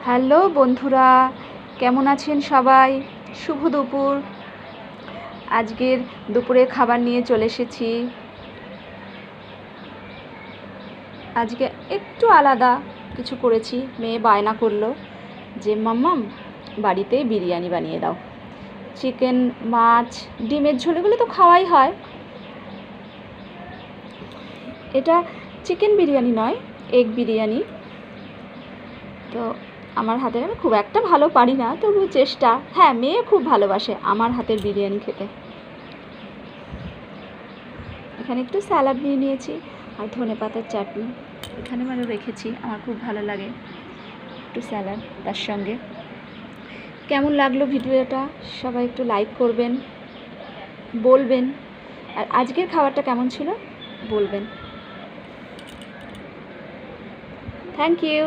Hello বন্ধুরা, কেমন আছেন সবাই? শুভ দুপুর। আজকের দুপুরে খাবার নিয়ে চলে এসেছি। আজকে একটু আলাদা কিছু করেছি। মেয়ে বায়না করলো যে মাম্মাম বাড়িতেই বিরিয়ানি বানিয়ে দাও। চিকেন, মাছ, ডিমের ঝোল এগুলো তো খাওয়াই হয়। এটা চিকেন বিরিয়ানি নয়, এগ বিরিয়ানি। তো আমার হাতের আমি খুব একটা ভালো পারি না, তবু চেষ্টা। হ্যাঁ, মেয়ে খুব ভালোবাসে আমার হাতের বিরিয়ানি খেতে। এখানে একটু স্যালাড নিয়ে নিয়েছি আর ধনেপাতার চাটনি এখানে মানে রেখেছি, আমার খুব ভালো লাগে একটু স্যালাড তার সঙ্গে। কেমন লাগলো ভিডিওটা সবাই একটু লাইক করবেন, বলবেন। আর আজকের খাবারটা কেমন ছিল বলবেন। Thank you.